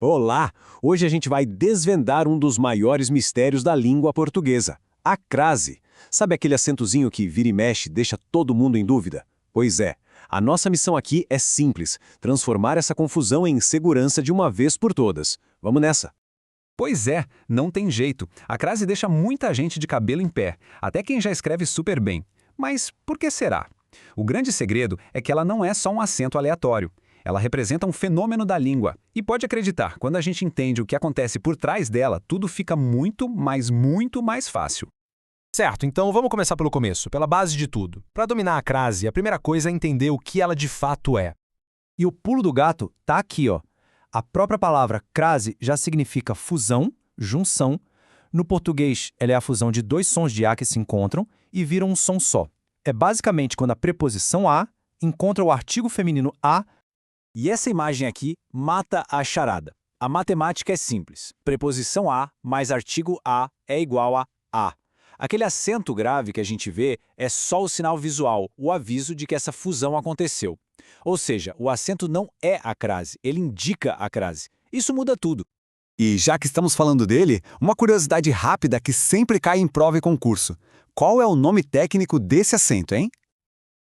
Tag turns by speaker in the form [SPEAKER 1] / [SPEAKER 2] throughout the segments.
[SPEAKER 1] Olá! Hoje a gente vai desvendar um dos maiores mistérios da língua portuguesa, a crase. Sabe aquele acentozinho que vira e mexe deixa todo mundo em dúvida? Pois é, a nossa missão aqui é simples, transformar essa confusão em segurança de uma vez por todas. Vamos nessa!
[SPEAKER 2] Pois é, não tem jeito. A crase deixa muita gente de cabelo em pé, até quem já escreve super bem. Mas por que será? O grande segredo é que ela não é só um acento aleatório. Ela representa um fenômeno da língua. E pode acreditar, quando a gente entende o que acontece por trás dela, tudo fica muito mais fácil.
[SPEAKER 3] Certo, então vamos começar pelo começo, pela base de tudo. Para dominar a crase, a primeira coisa é entender o que ela de fato é.
[SPEAKER 4] E o pulo do gato tá aqui, ó. A própria palavra crase já significa fusão, junção. No português, ela é a fusão de dois sons de A que se encontram e viram um som só. É basicamente quando a preposição a encontra o artigo feminino a.
[SPEAKER 5] E essa imagem aqui mata a charada. A matemática é simples. Preposição a mais artigo a é igual a a. Aquele acento grave que a gente vê é só o sinal visual, o aviso de que essa fusão aconteceu. Ou seja, o acento não é a crase, ele indica a crase. Isso muda tudo.
[SPEAKER 6] E já que estamos falando dele, uma curiosidade rápida que sempre cai em prova e concurso. Qual é o nome técnico desse acento, hein?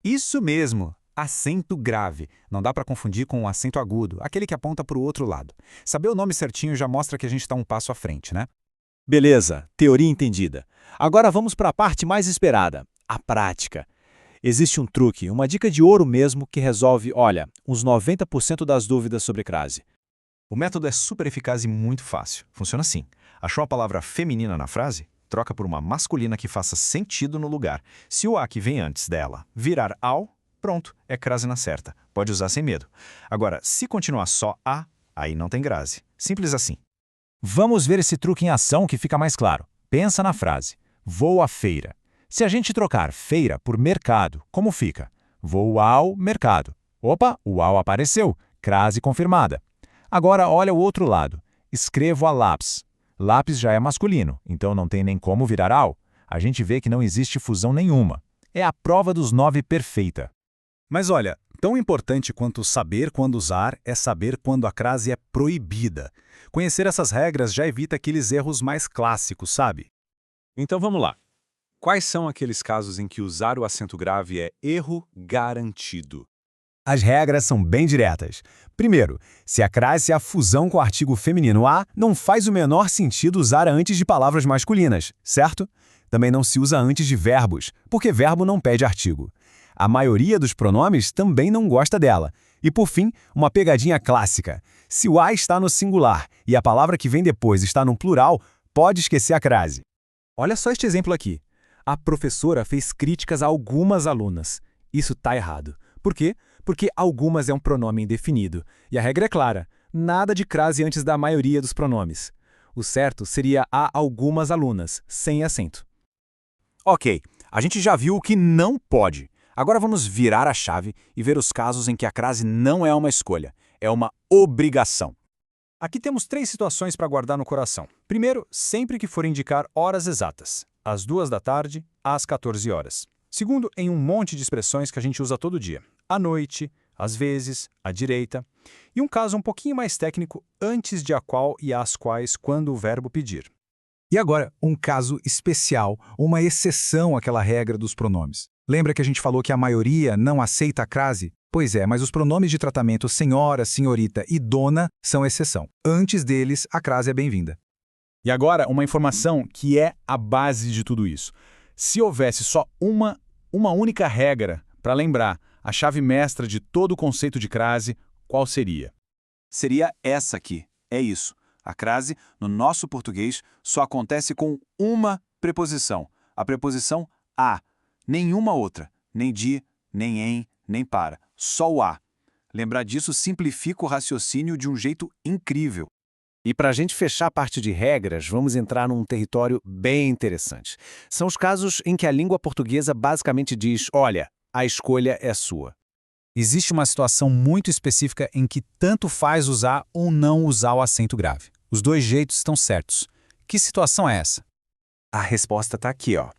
[SPEAKER 2] Isso mesmo, acento grave. Não dá para confundir com o acento agudo, aquele que aponta para o outro lado. Saber o nome certinho já mostra que a gente está um passo à frente, né?
[SPEAKER 1] Beleza, teoria entendida. Agora vamos para a parte mais esperada, a prática. Existe um truque, uma dica de ouro mesmo que resolve, olha, uns 90% das dúvidas sobre crase.
[SPEAKER 7] O método é super eficaz e muito fácil. Funciona assim. Achou a palavra feminina na frase? Troca por uma masculina que faça sentido no lugar. Se o a que vem antes dela virar ao, pronto, é crase na certa. Pode usar sem medo. Agora, se continuar só a, aí não tem crase. Simples assim.
[SPEAKER 3] Vamos ver esse truque em ação que fica mais claro. Pensa na frase. Vou à feira. Se a gente trocar feira por mercado, como fica? Vou ao mercado. Opa, o ao apareceu. Crase confirmada. Agora olha o outro lado. Escrevo a lápis. Lápis já é masculino, então não tem nem como virar ao. A gente vê que não existe fusão nenhuma. É a prova dos 9 perfeita.
[SPEAKER 8] Mas olha, tão importante quanto saber quando usar é saber quando a crase é proibida. Conhecer essas regras já evita aqueles erros mais clássicos, sabe?
[SPEAKER 9] Então vamos lá. Quais são aqueles casos em que usar o acento grave é erro garantido?
[SPEAKER 3] As regras são bem diretas. Primeiro, se a crase é a fusão com o artigo feminino a, não faz o menor sentido usar antes de palavras masculinas, certo? Também não se usa antes de verbos, porque verbo não pede artigo. A maioria dos pronomes também não gosta dela. E por fim, uma pegadinha clássica. Se o a está no singular e a palavra que vem depois está no plural, pode esquecer a crase.
[SPEAKER 5] Olha só este exemplo aqui. A professora fez críticas a algumas alunas. Isso está errado. Por quê? Porque algumas é um pronome indefinido. E a regra é clara, nada de crase antes da maioria dos pronomes. O certo seria a algumas alunas, sem acento. Ok, a gente já viu o que não pode. Agora vamos virar a chave e ver os casos em que a crase não é uma escolha, é uma obrigação. Aqui temos 3 situações para guardar no coração. Primeiro, sempre que for indicar horas exatas, às 2 da tarde, às 14 horas. Segundo, em um monte de expressões que a gente usa todo dia. À noite, às vezes, à direita. E um caso um pouquinho mais técnico, antes de a qual e às quais, quando o verbo pedir.
[SPEAKER 8] E agora, um caso especial, uma exceção àquela regra dos pronomes. Lembra que a gente falou que a maioria não aceita a crase? Pois é, mas os pronomes de tratamento senhora, senhorita e dona são exceção. Antes deles, a crase é bem-vinda.
[SPEAKER 5] E agora, uma informação que é a base de tudo isso. Se houvesse só uma única regra para lembrar a chave mestra de todo o conceito de crase, qual seria? Seria essa aqui. É isso. A crase, no nosso português, só acontece com uma preposição. A preposição a. Nenhuma outra. Nem de, nem em, nem para. Só o a. Lembrar disso simplifica o raciocínio de um jeito incrível.
[SPEAKER 1] E para a gente fechar a parte de regras, vamos entrar num território bem interessante. São os casos em que a língua portuguesa basicamente diz, olha, a escolha é sua.
[SPEAKER 8] Existe uma situação muito específica em que tanto faz usar ou não usar o acento grave. Os dois jeitos estão certos. Que situação é essa?
[SPEAKER 10] A resposta está aqui, ó.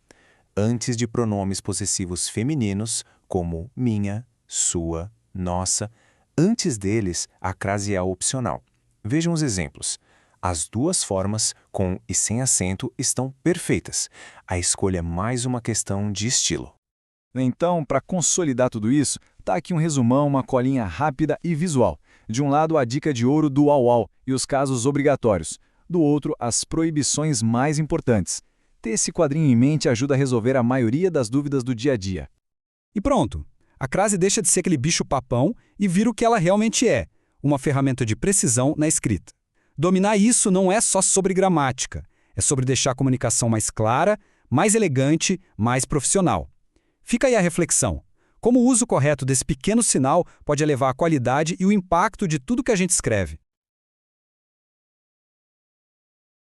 [SPEAKER 10] Antes de pronomes possessivos femininos, como minha, sua, nossa, antes deles, a crase é opcional. Vejam os exemplos. As duas formas, com e sem acento, estão perfeitas. A escolha é mais uma questão de estilo.
[SPEAKER 4] Então, para consolidar tudo isso, tá aqui um resumão, uma colinha rápida e visual. De um lado, a dica de ouro do UAU e os casos obrigatórios. Do outro, as proibições mais importantes. Ter esse quadrinho em mente ajuda a resolver a maioria das dúvidas do dia a dia.
[SPEAKER 2] E pronto! A crase deixa de ser aquele bicho-papão e vira o que ela realmente é, uma ferramenta de precisão na escrita. Dominar isso não é só sobre gramática, é sobre deixar a comunicação mais clara, mais elegante, mais profissional. Fica aí a reflexão. Como o uso correto desse pequeno sinal pode elevar a qualidade e o impacto de tudo que a gente escreve?